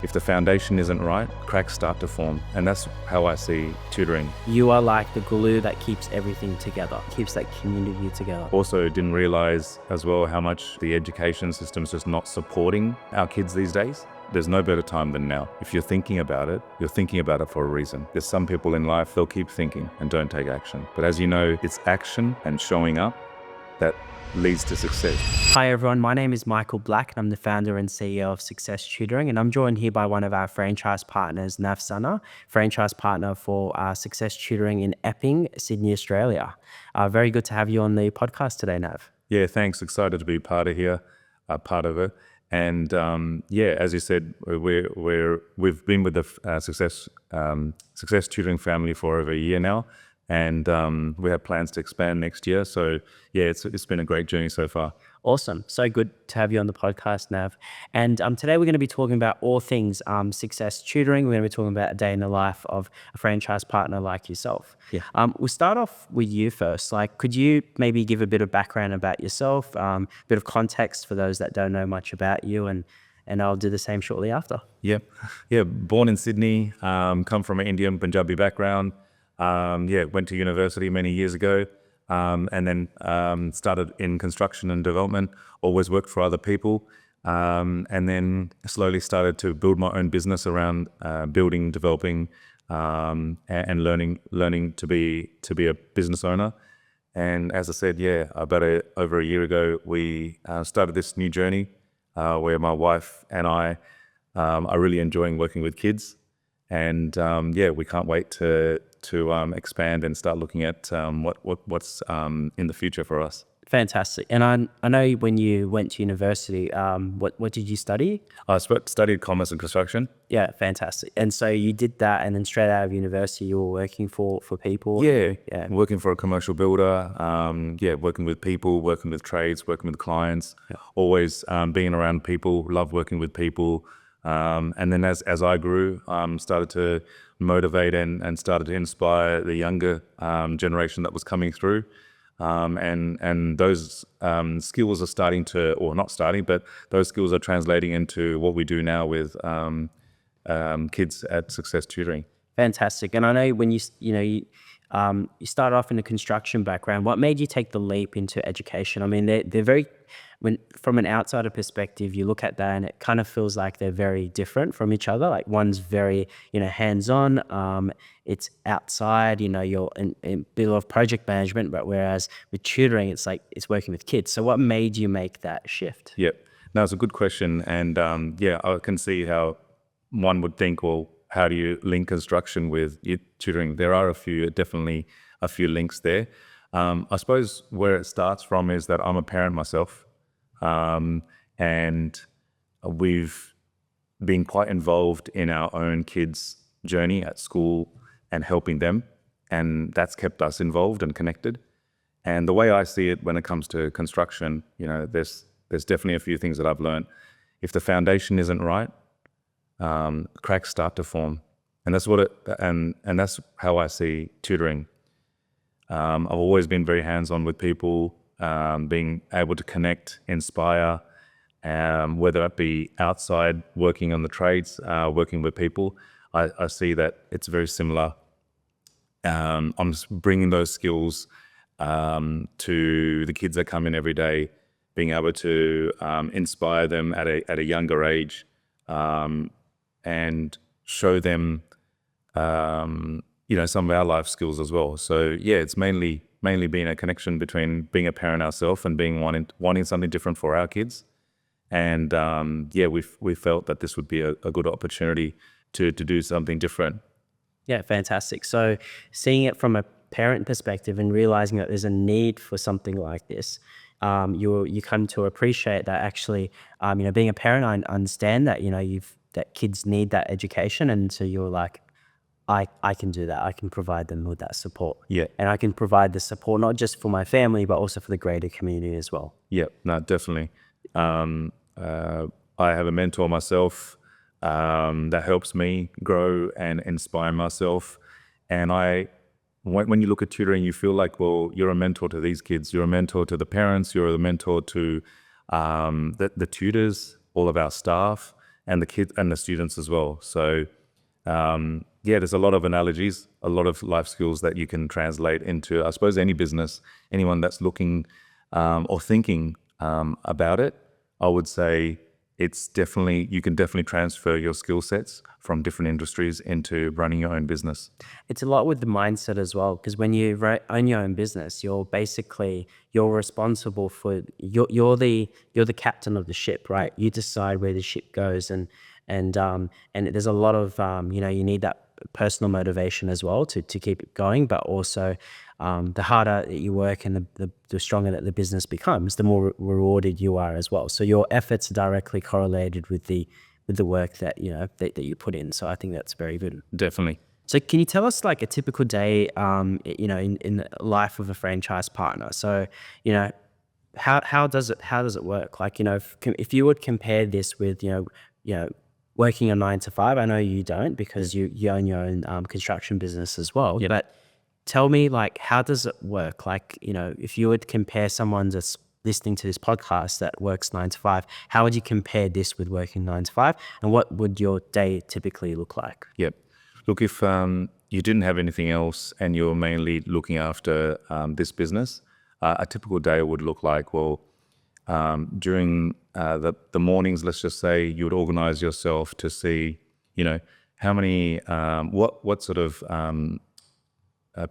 If the foundation isn't right, cracks start to form. And that's how I see tutoring. You are like the glue that keeps everything together, keeps that community together. Also didn't realize as well how much the education system's just not supporting our kids these days. There's no better time than now. If you're thinking about it, you're thinking about it for a reason. There's some people in life, they'll keep thinking and don't take action. But as you know, it's action and showing up that leads to success. Hi everyone, my name is Michael Black and I'm the founder and CEO of Success Tutoring, and I'm joined here by one of our franchise partners, Nav Sunner, franchise partner for Success Tutoring in Epping, Sydney, Australia. Very good to have you on the podcast today, Nav. Yeah, thanks. Excited to be part of it. And as you said, we've been with the Success Tutoring family for over a year now, and we have plans to expand next year. So yeah, it's been a great journey so far. Awesome. So good to have you on the podcast, Nav. And today we're going to be talking about all things Success Tutoring. We're going to be talking about a day in the life of a franchise partner like yourself. Yeah. We'll start off with you first. Could you maybe give a bit of background about yourself, a bit of context for those that don't know much about you, and I'll do the same shortly after. Yeah. Born in Sydney, come from an Indian Punjabi background. Went to university many years ago. And then started in construction and development, always worked for other people, and then slowly started to build my own business around building, developing, and learning to be a business owner. And as I said, about over a year ago, we started this new journey where my wife and I are really enjoying working with kids. And we can't wait to expand and start looking at what's in the future for us. Fantastic. And I know when you went to university, what did you study? I studied commerce and construction. Yeah, fantastic. And so you did that, and then straight out of university, you were working for people? Yeah. Working for a commercial builder, working with people, working with trades, working with clients, always being around people, love working with people. And then as I grew, started to motivate and started to inspire the younger generation that was coming through. And those skills are starting to, or not starting, but those skills are translating into what we do now with kids at Success Tutoring. Fantastic. And I know when you started off in a construction background, what made you take the leap into education? I mean, they're very, from an outsider perspective, you look at that and it kind of feels like they're very different from each other. Like one's very, hands-on, it's outside, you're in a bit of project management, but whereas with tutoring, it's like it's working with kids. So what made you make that shift? Yeah, no, it's a good question. And I can see how one would think, well, how do you link construction with tutoring? There are definitely a few links there. I suppose where it starts from is that I'm a parent myself, and we've been quite involved in our own kids' journey at school and helping them, and that's kept us involved and connected. And the way I see it when it comes to construction, there's definitely a few things that I've learned. If the foundation isn't right, cracks start to form, and that's that's how I see tutoring. I've always been very hands-on with people, being able to connect, inspire, whether it be outside working on the trades, working with people. I see that it's very similar. I'm bringing those skills to the kids that come in every day, being able to inspire them at a younger age, and show them, some of our life skills as well. So it's mainly being a connection between being a parent ourselves and wanting something different for our kids. And we felt that this would be a good opportunity to do something different. Yeah, fantastic. So seeing it from a parent perspective and realizing that there's a need for something like this, you come to appreciate that actually, being a parent, I understand that, that kids need that education. And so you're like, I can do that. I can provide them with that support. Yeah. And I can provide the support, not just for my family, but also for the greater community as well. Yeah, no, definitely. I have a mentor myself that helps me grow and inspire myself. And when you look at tutoring, you feel like, well, you're a mentor to these kids. You're a mentor to the parents. You're a mentor to the tutors, all of our staff. and the kids and the students as well. So yeah, there's a lot of analogies, a lot of life skills that you can translate into, I suppose, any business, anyone that's looking or thinking about it. I would say you can definitely transfer your skill sets from different industries into running your own business. It's a lot with the mindset as well, because when you own your own business, you're responsible for you're the captain of the ship, right? You decide where the ship goes, and there's a lot of you need that personal motivation as well to keep it going, but also the harder that you work and the stronger that the business becomes, the more rewarded you are as well. So your efforts are directly correlated with the work that that you put in. So I think that's very good. Definitely. So can you tell us like a typical day, in the life of a franchise partner? So, how does it work? Like, if you would compare this with, working a 9 to 5, I know you don't because you own your own construction business as well. Yep. But tell me, like, how does it work? Like, if you would compare someone that's listening to this podcast that works 9 to 5, how would you compare this with working 9 to 5? And what would your day typically look like? Yep. Look, if you didn't have anything else and you're mainly looking after this business, a typical day would look like, well, during the mornings, let's just say, you would organize yourself to see, how many, what sort of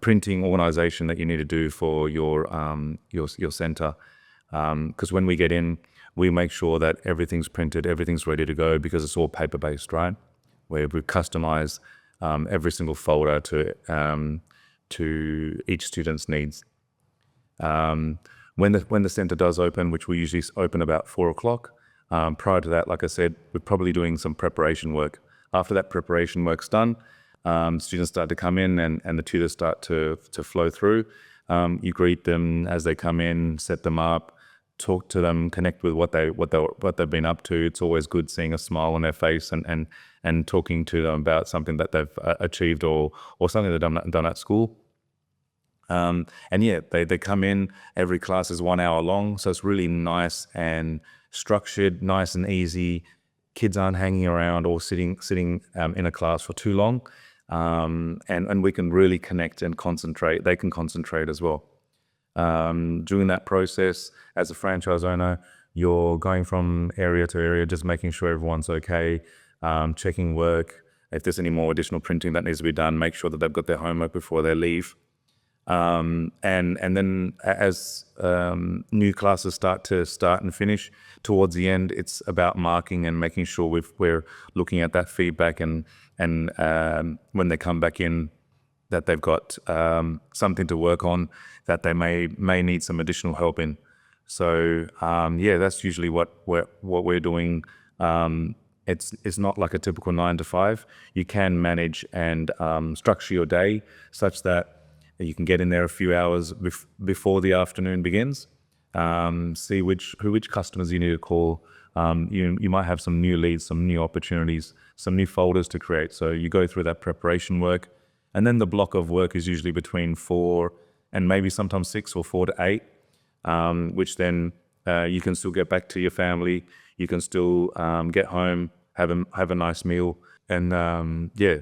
printing organization that you need to do for your center. Because when we get in, we make sure that everything's printed, everything's ready to go, because it's all paper-based, right? Where we customize every single folder to each student's needs. When the center does open, which we usually open about 4 o'clock, prior to that, like I said, we're probably doing some preparation work. After that preparation work's done, students start to come in and the tutors start to flow through. You greet them as they come in, set them up, talk to them, connect with what they've been up to. It's always good seeing a smile on their face and talking to them about something that they've achieved or something they've done at school. And yeah, they come in, every class is 1 hour long, so it's really nice and structured, nice and easy. Kids aren't hanging around or sitting in a class for too long. And we can really connect and concentrate. They can concentrate as well. During that process, as a franchise owner, you're going from area to area, just making sure everyone's okay, checking work. If there's any more additional printing that needs to be done, make sure that they've got their homework before they leave. And then as new classes start and finish, towards the end, it's about marking and making sure we're looking at that feedback and when they come back in, that they've got something to work on that they may need some additional help in. So yeah, that's usually what we're doing. It's not like a typical 9 to 5. You can manage and structure your day such that you can get in there a few hours before the afternoon begins. See which customers you need to call. You might have some new leads, some new opportunities, some new folders to create. So you go through that preparation work, and then the block of work is usually between 4 and maybe sometimes 6 or 4 to 8, which then you can still get back to your family. You can still get home, have a nice meal, and yeah,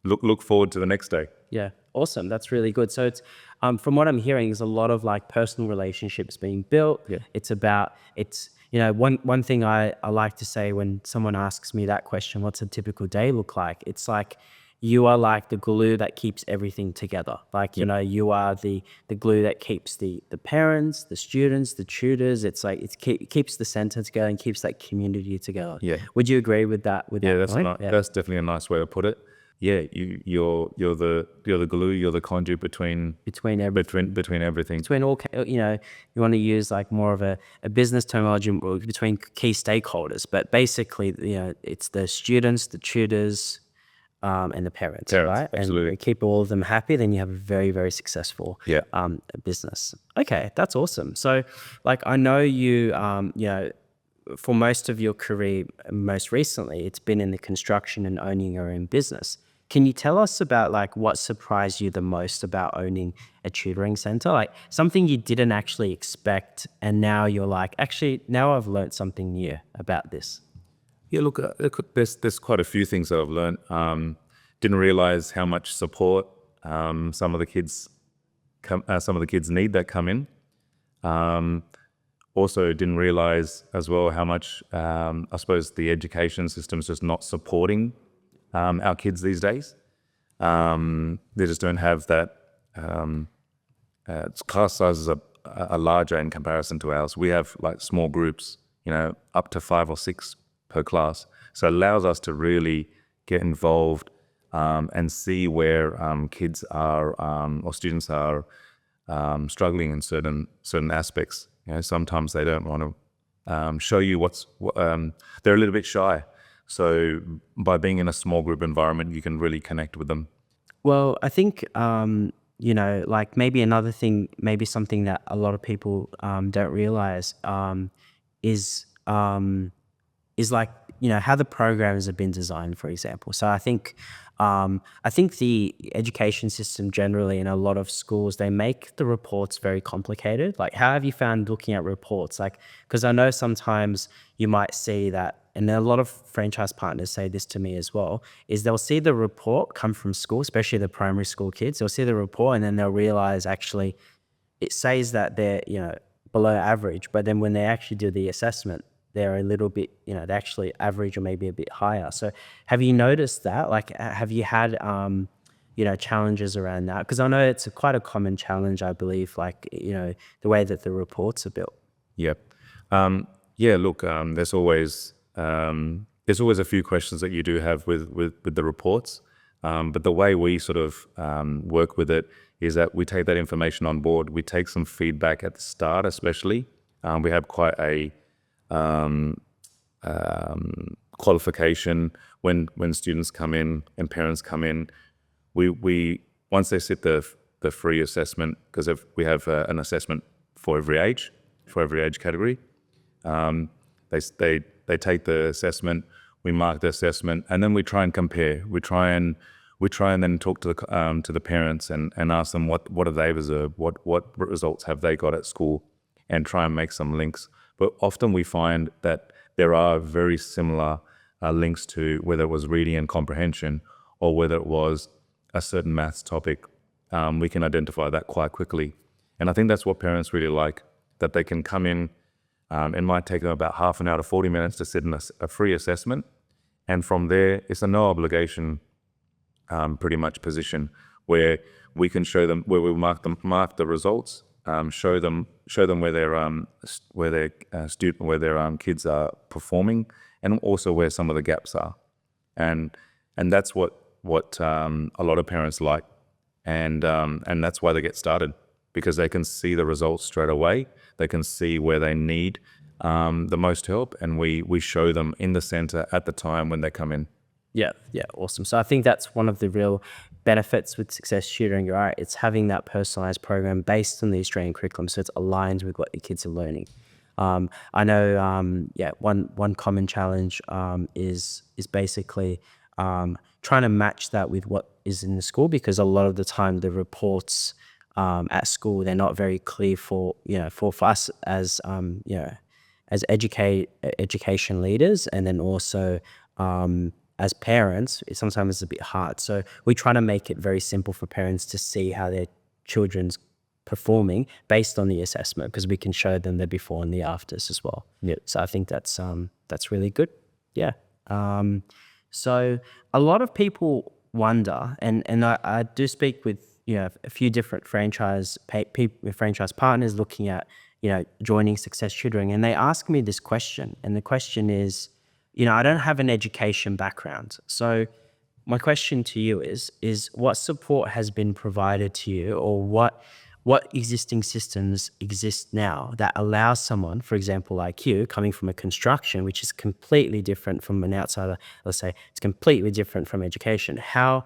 look forward to the next day. Yeah, awesome. That's really good. So it's from what I'm hearing, is a lot of like personal relationships being built. Yeah. It's one thing I like to say when someone asks me that question, what's a typical day look like? It's like you are like the glue that keeps everything together. Like, you are the glue that keeps the parents, the students, the tutors. It's like it keeps the center together and keeps that community together. Yeah. Would you agree with that? That's definitely a nice way to put it. Yeah, you're the glue, you're the conduit between everything. Between all, you want to use like more of a business terminology between key stakeholders, but basically, it's the students, the tutors, and the parents, right? Absolutely. And keep all of them happy, then you have a very, very successful business. Okay, that's awesome. So, like, I know you, for most of your career, most recently, it's been in the construction and owning your own business. Can you tell us about like what surprised you the most about owning a tutoring center? Like something you didn't actually expect, and now you're like, actually, now I've learned something new about this. Yeah, look, there's quite a few things that I've learned. Didn't realize how much support some of the kids need that come in. Also didn't realize as well how much I suppose the education system's just not supporting our kids these days. They just don't have that. Class sizes are larger in comparison to ours. We have like small groups, up to 5 or 6 per class. So it allows us to really get involved and see where kids are or students are struggling in certain aspects. Sometimes they don't want to show you they're a little bit shy. So by being in a small group environment, you can really connect with them. Well, I think, like maybe another thing, maybe something that a lot of people don't realize is like, how the programs have been designed, for example. So I think the education system generally in a lot of schools, they make the reports very complicated. Like, how have you found looking at reports? Like, because I know sometimes you might see that, and a lot of franchise partners say this to me as well, is they'll see the report come from school, especially the primary school kids. They'll see the report and then they'll realize actually it says that they're, below average, but then when they actually do the assessment, they're a little bit, they're actually average or maybe a bit higher. So have you noticed that? Like, have you had, challenges around that? Because I know it's quite a common challenge, I believe, like, the way that the reports are built. Yep. Yeah, look, there's always a few questions that you do have with the reports. But the way we sort of work with it is that we take that information on board. We take some feedback at the start, especially. We have quite a qualification when students come in and parents come in. We once they sit the free assessment, because we have an assessment for every age category. They take the assessment, we mark the assessment, and then we try and compare. We try and then talk to the parents and ask them what have they observed, what results have they got at school, and try and make some links. But often we find that there are very similar links to whether it was reading and comprehension or whether it was a certain maths topic. We can identify that quite quickly. And I think that's what parents really like, that they can come in. It might take them about half an hour to 40 minutes to sit in a free assessment. And from there, it's a no obligation pretty much position where we can show them, where we mark the results, show them where their kids are performing, and also where some of the gaps are, and that's what a lot of parents like, and that's why they get started, because they can see the results straight away. They can see where they need the most help, and we show them in the center at the time when they come in. Yeah, awesome. So I think that's one of the real benefits with Success Tutoring, right? It's having that personalized program based on the Australian curriculum, so it's aligned with what the kids are learning. I know, one common challenge is basically trying to match that with what is in the school, because a lot of the time the reports at school, they're not very clear for us as as education leaders, and then also as parents, sometimes it's a bit hard. So we try to make it very simple for parents to see how their children's performing based on the assessment, because we can show them the before and the afters as well. Yeah. So I think that's really good. Yeah. So a lot of people wonder, and I do speak with a few different franchise partners looking at joining Success Tutoring, and they ask me this question, and the question is, I don't have an education background. So my question to you is what support has been provided to you, or what existing systems exist now that allows someone, for example, like you, coming from a construction, which is completely different from an outsider, let's say it's completely different from education. How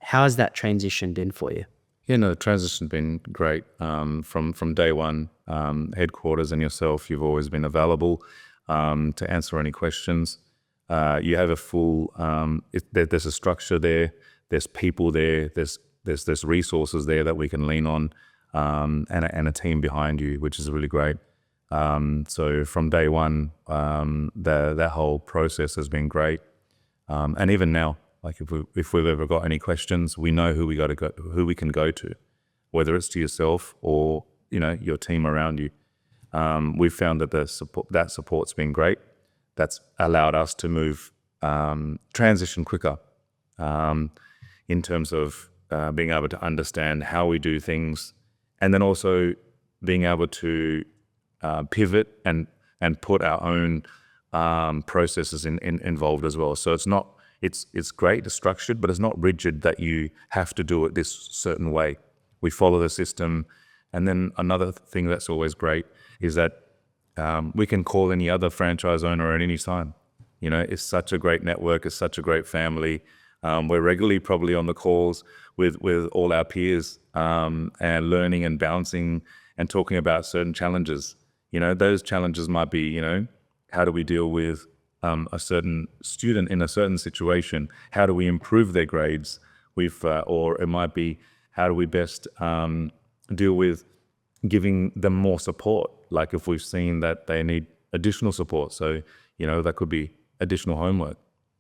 has that transition been for you? Yeah, no, the transition's been great. From day one, headquarters and yourself, you've always been available to answer any questions. You have a full, there's a structure there, there's people there, there's resources there that we can lean on, and a team behind you, which is really great. So from day one, that whole process has been great. And even now, like if we've ever got any questions, we know who we can go to, whether it's to yourself or your team around you. We've found that that support's been great. That's allowed us to move, transition quicker, in terms of being able to understand how we do things, and then also being able to pivot and put our own processes involved as well. So it's great, it's structured, but it's not rigid that you have to do it this certain way. We follow the system. And then another thing that's always great is that we can call any other franchise owner at any time. It's such a great network, it's such a great family. We're regularly probably on the calls with all our peers, and learning and bouncing and talking about certain challenges. Those challenges might be, how do we deal with a certain student in a certain situation? How do we improve their grades? Or it might be, how do we best deal with giving them more support? Like if we've seen that they need additional support, so that could be additional homework.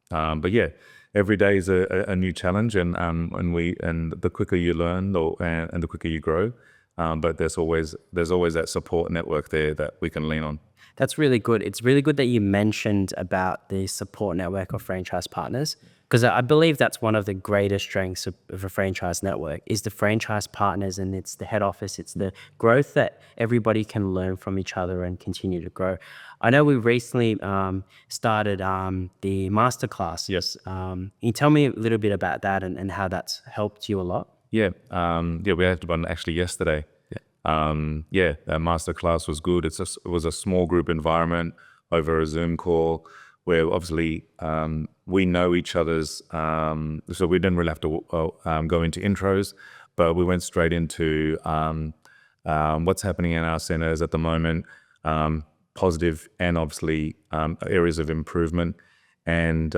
But yeah, every day is a new challenge, and the quicker you learn, and the quicker you grow. But there's always that support network there that we can lean on. That's really good. It's really good that you mentioned about the support network of franchise partners, because I believe that's one of the greatest strengths of a franchise network is the franchise partners, and it's the head office. It's the growth that everybody can learn from each other and continue to grow. I know we recently started the masterclass. Yes. Can you tell me a little bit about that and how that's helped you a lot? Yeah. We had one actually yesterday. That masterclass was good. It was a small group environment over a Zoom call where obviously we know each other's, so we didn't really have to go into intros, but we went straight into what's happening in our centers at the moment, positive and obviously areas of improvement. And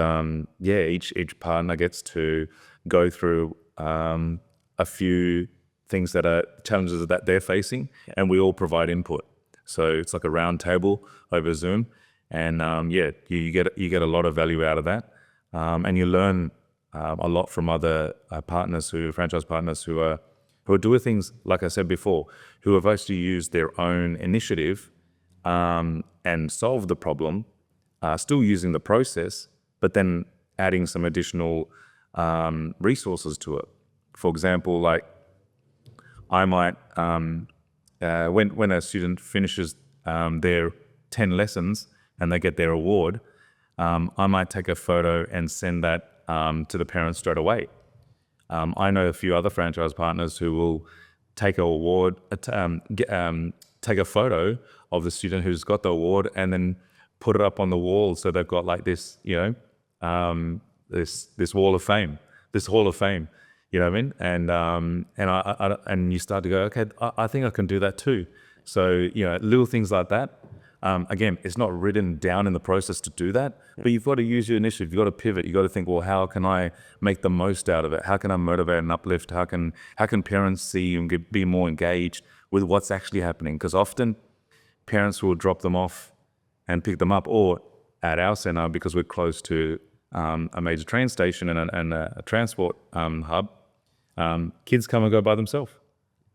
each partner gets to go through a few things that are challenges that they're facing, and we all provide input. So it's like a round table over Zoom, and you get a lot of value out of that, and you learn a lot from other franchise partners who are doing things, like I said before, who have actually used their own initiative and solved the problem, still using the process, but then adding some additional resources to it. For example, like I might, when a student finishes their 10 lessons and they get their award, I might take a photo and send that to the parents straight away. I know a few other franchise partners who will take a photo of the student who's got the award and then put it up on the wall, so they've got like this, this wall of fame, this hall of fame. You know what I mean? And you start to go, okay, I think I can do that too. So, little things like that. Again, it's not written down in the process to do that, but you've got to use your initiative. You've got to pivot. You've got to think, well, how can I make the most out of it? How can I motivate and uplift? How can parents see and be more engaged with what's actually happening? Because often parents will drop them off and pick them up, or at our center, because we're close to a major train station and a transport hub, kids come and go by themselves.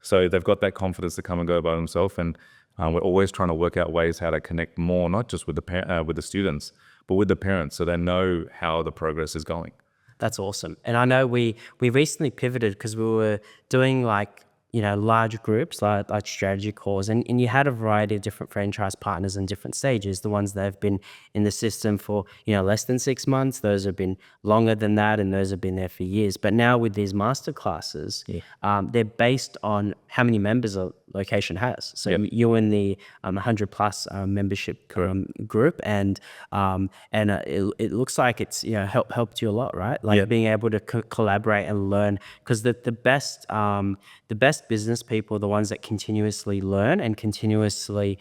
So they've got that confidence to come and go by themselves, and we're always trying to work out ways how to connect more, not just with the students, but with the parents, so they know how the progress is going. That's awesome. And I know we recently pivoted because we were doing large groups, like strategy calls, and you had a variety of different franchise partners in different stages. The ones that have been in the system for less than 6 months, those have been longer than that, and those have been there for years. But now with these master classes, they're based on how many members a location has. So you're in the 100 plus membership group, and it looks like it's helped you a lot, right? Like being able to collaborate and learn, because the best business people are the ones that continuously learn and continuously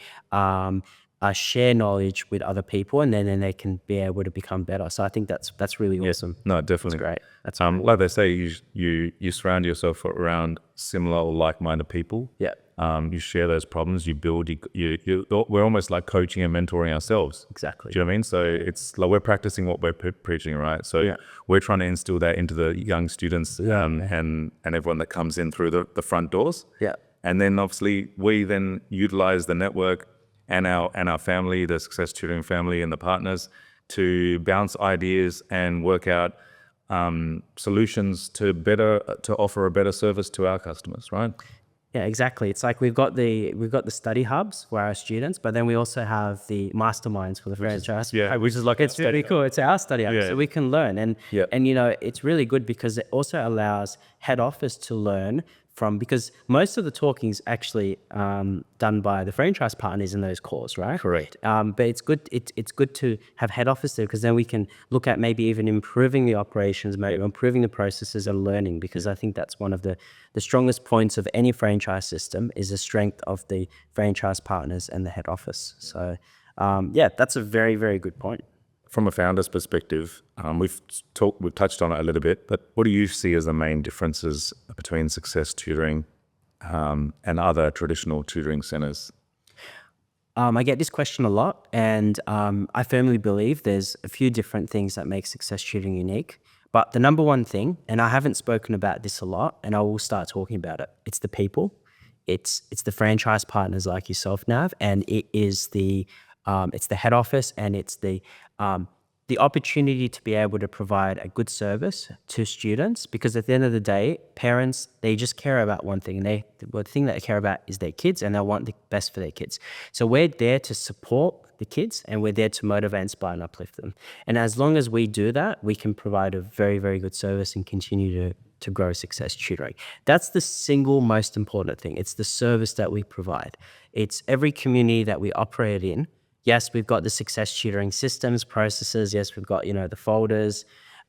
share knowledge with other people, and then they can be able to become better. So I think that's really awesome. No, definitely. That's great. That's like they say, you surround yourself around similar or like-minded people. Yeah. You share those problems, you build, we're almost like coaching and mentoring ourselves. Exactly. Do you know what I mean? So it's like we're practicing what we're preaching, right? So we're trying to instill that into the young students and everyone that comes in through the front doors. Yeah. And then obviously we then utilize the network and our family, the Success Tutoring family and the partners, to bounce ideas and work out solutions to offer a better service to our customers, right? Yeah, exactly. It's like we've got the study hubs for our students, but then we also have the masterminds for the franchise. Which is like It's really cool. It's our study hub, so we can learn, and it's really good because it also allows head office to learn from, because most of the talking is actually done by the franchise partners in those calls, right? Correct. But it's good. It's good to have head office there, because then we can look at maybe even improving the operations, maybe improving the processes and learning. Because I think that's one of the strongest points of any franchise system is the strength of the franchise partners and the head office. So that's a very, very good point. From a founder's perspective, we've touched on it a little bit, but what do you see as the main differences between Success Tutoring and other traditional tutoring centres? I get this question a lot, and I firmly believe there's a few different things that make Success Tutoring unique. But the number one thing, and I haven't spoken about this a lot, and I will start talking about it, it's the people. It's the franchise partners like yourself, Nav, and it is it's the head office, and it's the opportunity to be able to provide a good service to students. Because at the end of the day, parents, they just care about one thing, and the thing that they care about is their kids, and they want the best for their kids. So we're there to support the kids, and we're there to motivate, inspire, and uplift them. And as long as we do that, we can provide a very, very good service and continue to grow Success Tutoring. That's the single most important thing. It's the service that we provide. It's every community that we operate in. Yes, we've got the Success Tutoring systems, processes. Yes, we've got, the folders.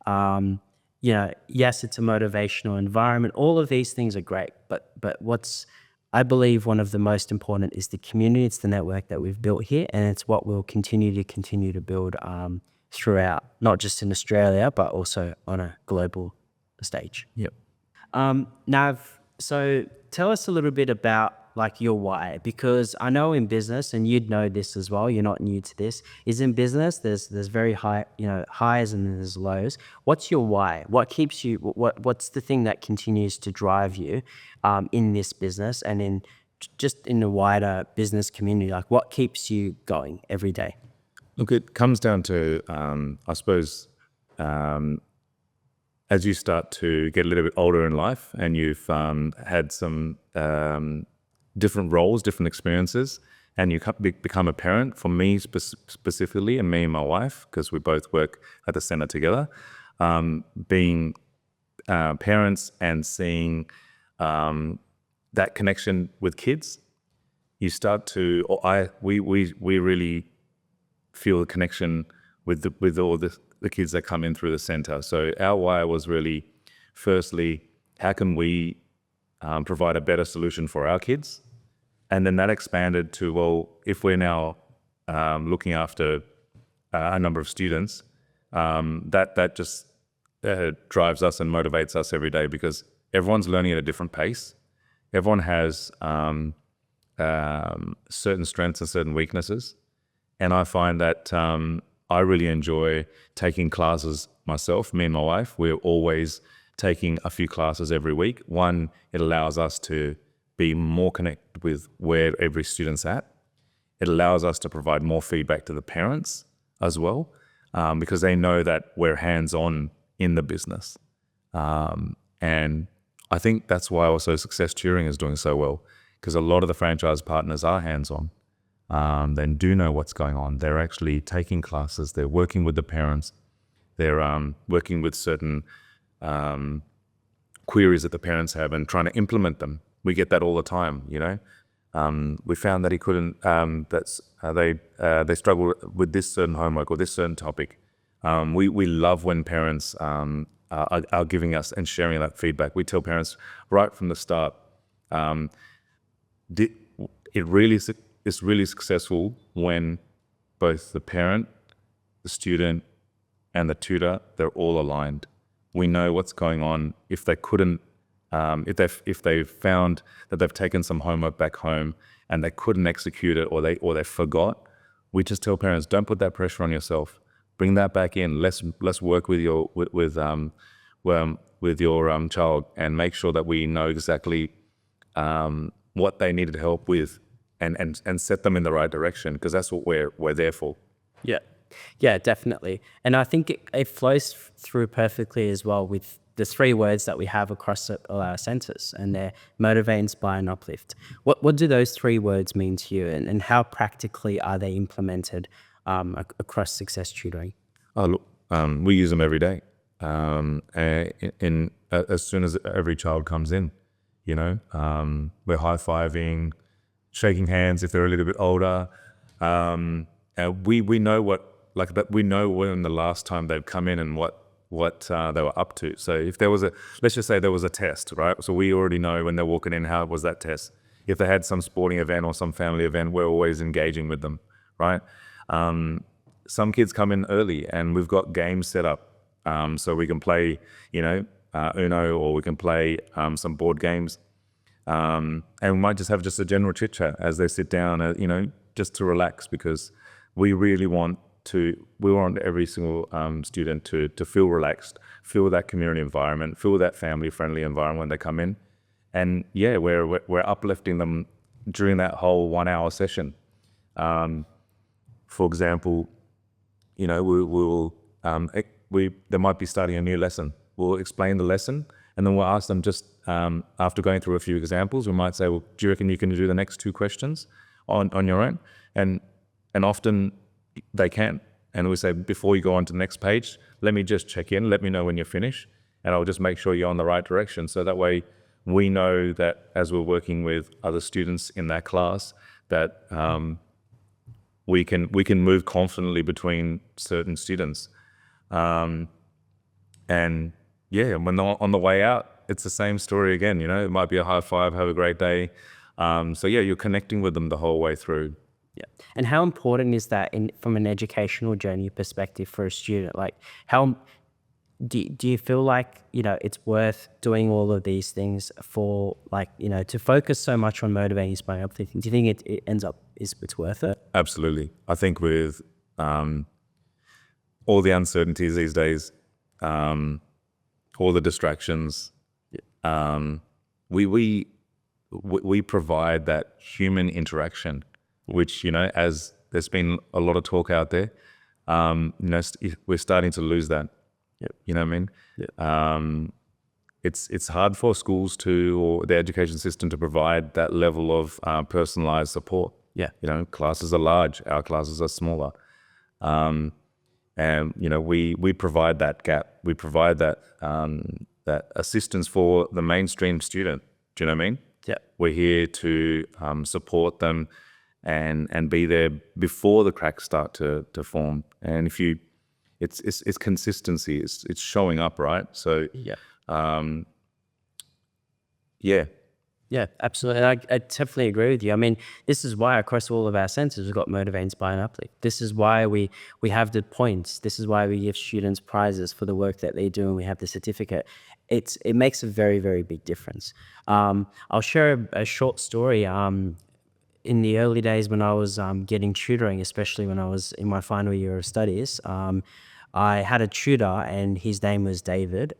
Yes, it's a motivational environment. All of these things are great. But what's, I believe, one of the most important is the community. It's the network that we've built here, and it's what we'll continue to build throughout, not just in Australia, but also on a global stage. Yep. Nav, so tell us a little bit about like your why, because I know in business, and you'd know this as well, you're not new to this, is in business there's very high, highs and there's lows. What's your why? What keeps you, what's the thing that continues to drive you in this business and in just in the wider business community? Like, what keeps you going every day? Look, it comes down to, I suppose, as you start to get a little bit older in life and you've had some different roles, different experiences, and you become a parent. For me specifically, and me and my wife, because we both work at the centre together, being parents and seeing that connection with kids, you start to, we really feel a connection with all the kids that come in through the centre. So our why was really, firstly, how can we provide a better solution for our kids? And then that expanded to, well, if we're now looking after a number of students, that just drives us and motivates us every day, because everyone's learning at a different pace. Everyone has certain strengths and certain weaknesses. And I find that I really enjoy taking classes myself. Me and my wife, we're always taking a few classes every week. One, it allows us to be more connected with where every student's at. It allows us to provide more feedback to the parents as well, because they know that we're hands-on in the business. And I think that's why also Success Tutoring is doing so well, because a lot of the franchise partners are hands-on. They do know what's going on. They're actually taking classes. They're working with the parents. They're working with certain queries that the parents have and trying to implement them. We get that all the time, We found that he couldn't, they struggle with this certain homework or this certain topic. We love when parents are giving us and sharing that feedback. We tell parents right from the start, it's really successful when both the parent, the student, and the tutor, they're all aligned. We know what's going on. If they couldn't If they've found that they've taken some homework back home and they couldn't execute it, or they forgot, we just tell parents, don't put that pressure on yourself. Bring that back in. Let's work with your child and make sure that we know exactly what they needed help with, and set them in the right direction, because that's what we're there for. Yeah. Yeah, definitely. And I think it flows through perfectly as well with the three words that we have across all our centers, and they're motivate, inspire, and uplift. What do those three words mean to you, and how practically are they implemented across Success Tutoring? Oh, look, we use them every day. As soon as every child comes in, we're high-fiving, shaking hands if they're a little bit older. We know we know when the last time they've come in and what they were up to. So if there was let's just say there was a test, right? So we already know when they're walking in, how was that test? If they had some sporting event or some family event, we're always engaging with them, right? Some kids come in early and we've got games set up. So we can play, Uno, or we can play some board games. And we might just have a general chit chat as they sit down, just to relax, because we really want every single student to feel relaxed, feel that community environment, feel that family-friendly environment when they come in. And yeah, we're uplifting them during that whole 1 hour session. For example, they might be starting a new lesson. We'll explain the lesson, and then we'll ask them, just after going through a few examples, we might say, well, do you reckon you can do the next 2 questions on your own? And often they can. And we say, before you go on to the next page, let me just check in, let me know when you're finished, and I'll just make sure you're on the right direction. So that way we know that as we're working with other students in that class, that we can move confidently between certain students. And yeah, when they're on the way out, it's the same story again. It might be a high five, have a great day. So yeah, you're connecting with them the whole way through. Yeah. And how important is that from an educational journey perspective for a student? Like, how do you feel like, it's worth doing all of these things for, to focus so much on motivating, inspiring, uplifting? Do you think it ends up it's worth it? Absolutely. I think with all the uncertainties these days, all the distractions, we provide that human interaction, which, as there's been a lot of talk out there, we're starting to lose that. Yep. You know what I mean? Yep. It's hard for schools or the education system to provide that level of personalized support. Yeah. Classes are large, our classes are smaller. And, we provide that gap. We provide that assistance for the mainstream student. Do you know what I mean? Yeah. We're here to support them and be there before the cracks start to form. And it's consistency. It's showing up, right? So Yeah. Yeah. Yeah, absolutely. And I definitely agree with you. I mean, this is why across all of our centers we've got motivate, inspire, and uplift. This is why we have the points. This is why we give students prizes for the work that they do, and we have the certificate. It makes a very, very big difference. I'll share a short story. In the early days when I was getting tutoring, especially when I was in my final year of studies, I had a tutor, and his name was David.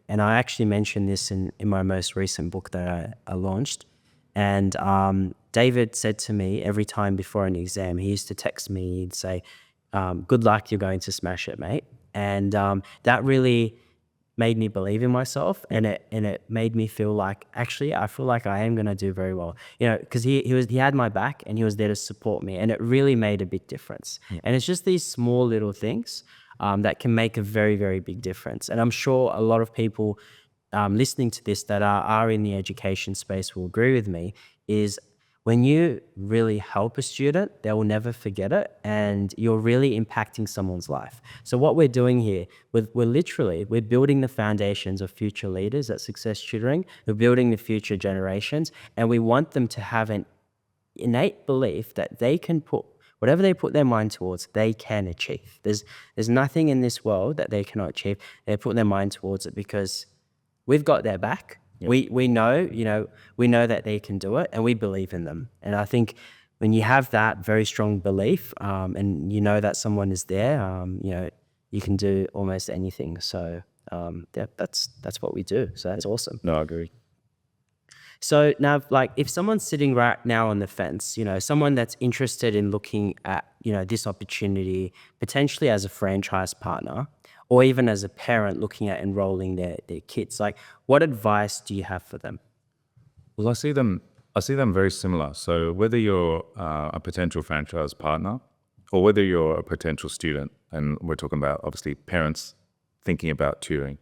And I actually mentioned this in my most recent book that I launched. And David said to me every time before an exam, he used to text me, he'd say, good luck, you're going to smash it, mate. And that really made me believe in myself, and it made me feel like, actually, I feel like I am going to do very well, because he had my back, and he was there to support me, and it really made a big difference. Yeah. And it's just these small little things that can make a very, very big difference. And I'm sure a lot of people listening to this that are in the education space will agree with me, is when you really help a student, they will never forget it, and you're really impacting someone's life. So what we're doing here, we're building the foundations of future leaders at Success Tutoring. We're building the future generations, and we want them to have an innate belief that they can put whatever they put their mind towards, they can achieve. There's nothing in this world that they cannot achieve. They put their mind towards it because we've got their back. We know, we know that they can do it, and we believe in them. And I think when you have that very strong belief, and you know that someone is there, you can do almost anything. So yeah, that's what we do. So that's awesome. No, I agree. So now, like, if someone's sitting right now on the fence, someone that's interested in looking at, this opportunity potentially as a franchise partner, or even as a parent looking at enrolling their kids, like, what advice do you have for them? Well, I see them very similar. So whether you're a potential franchise partner or whether you're a potential student, and we're talking about obviously parents thinking about tutoring,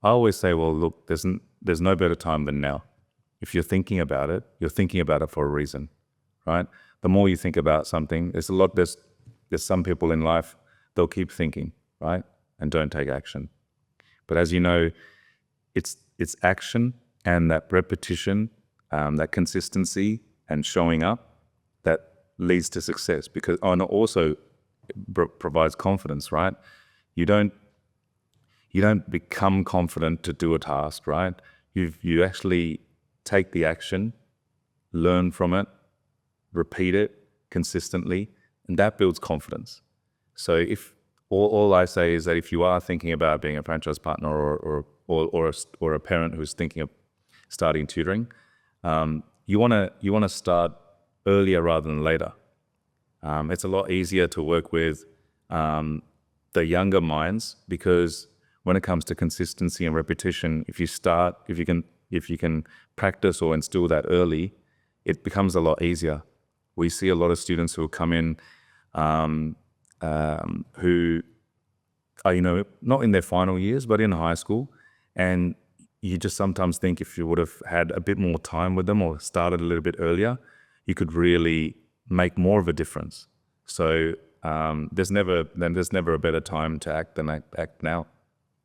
I always say, well, look, there's no better time than now. If you're thinking about it, you're thinking about it for a reason, right? The more you think about something, there's some people in life, they'll keep thinking, right? And don't take action. But as you know, it's action and that repetition, that consistency and showing up that leads to success, and it also provides confidence, right? You don't become confident to do a task, right? You actually take the action, learn from it, repeat it consistently, and that builds confidence. So if all I say is that if you are thinking about being a franchise partner or a parent who's thinking of starting tutoring, you want to start earlier rather than later. It's a lot easier to work with the younger minds, because when it comes to consistency and repetition, if you can practice or instill that early, it becomes a lot easier. We see a lot of students who come in who are, not in their final years, but in high school. And you just sometimes think if you would have had a bit more time with them or started a little bit earlier, you could really make more of a difference. So there's never a better time to act than act now.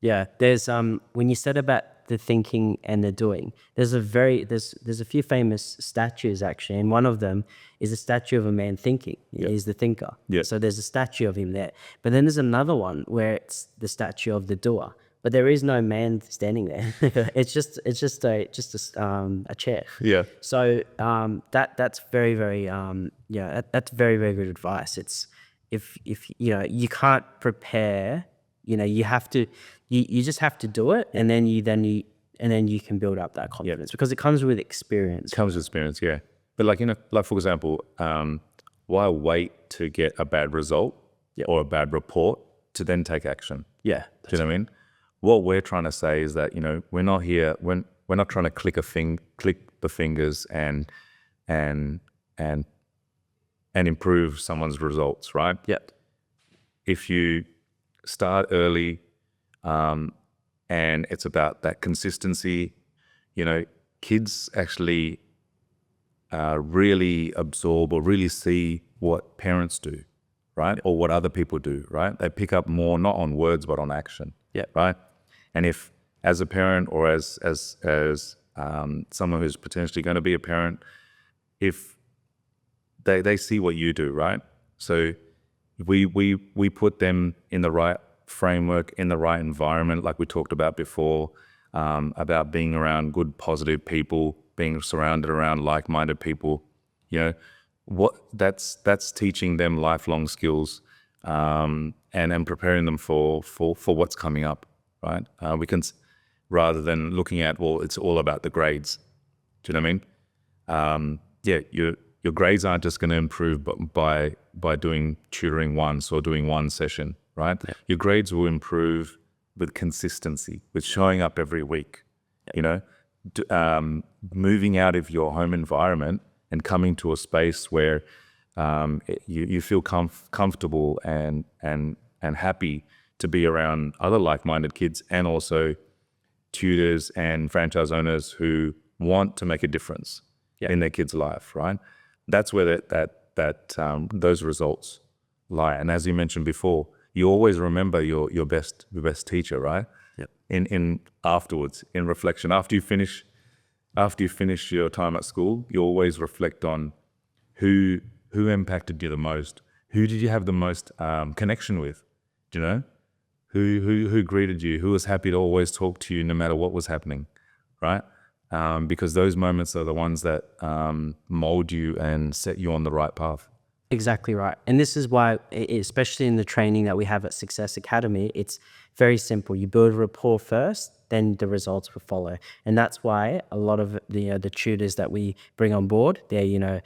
Yeah, there's when you said about the thinking and the doing, there's a few famous statues actually, and one of them is a statue of a man thinking. He's the thinker. So there's a statue of him there. But then there's another one where it's the statue of the doer, but there is no man standing there. it's just a chair. Yeah. So that's very, very that's very, very good advice. It's if you can't prepare, you have to, you just have to do it, and then you can build up that confidence, because it comes with experience. It comes with experience, yeah. But like for example, why wait to get a bad result or a bad report to then take action? Yeah. Do you know what I mean? What we're trying to say is that, we're not here, we're not trying to click the fingers and improve someone's results, right? Yep. If you start early, and it's about that consistency, kids actually really absorb or really see what parents do, right? Or what other people do, right? They pick up more, not on words, but on action. Yep. Right? And if, as a parent or as someone who's potentially going to be a parent, if they see what you do, right? So we put them in the right framework, in the right environment, like we talked about before, about being around good, positive people, being surrounded around like-minded people. That's teaching them lifelong skills, and preparing them for what's coming up, right? We can, rather than looking at, well, it's all about the grades. Do you know what I mean? Your grades aren't just going to improve by doing tutoring once or doing one session, right? Yeah. Your grades will improve with consistency, with showing up every week. Moving out of your home environment and coming to a space where you feel comfortable and happy to be around other like-minded kids, and also tutors and franchise owners who want to make a difference in their kids' life, right? That's where those results lie. And as you mentioned before, you always remember your best teacher, right? Yep. In afterwards, in reflection, after you finish your time at school, you always reflect on who impacted you the most. Who did you have the most connection with? Do you know? who greeted you, who was happy to always talk to you no matter what was happening, right? Because those moments are the ones that mold you and set you on the right path. Exactly right. And this is why, especially in the training that we have at Success Academy, it's very simple. You build rapport first, then the results will follow. And that's why a lot of the tutors that we bring on board, they're,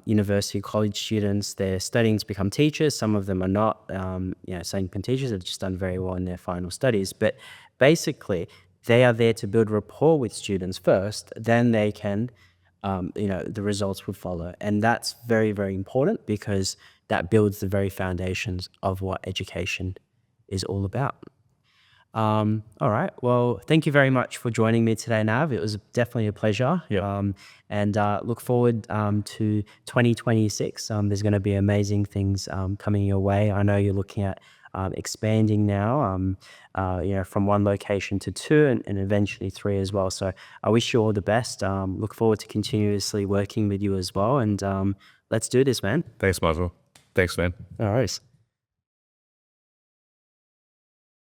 university, college students, they're studying to become teachers. Some of them are not, studying to become teachers, have just done very well in their final studies. But basically, they are there to build rapport with students first, then they can the results would follow. And that's very, very important because that builds the very foundations of what education is all about. All right. Well, thank you very much for joining me today, Nav. It was definitely a pleasure. Yeah. And look forward to 2026. There's going to be amazing things coming your way. I know you're looking at expanding now, from one location to two and eventually three as well. So I wish you all the best. Look forward to continuously working with you as well. And let's do this, man. Thanks, Michael. Thanks, man. All right.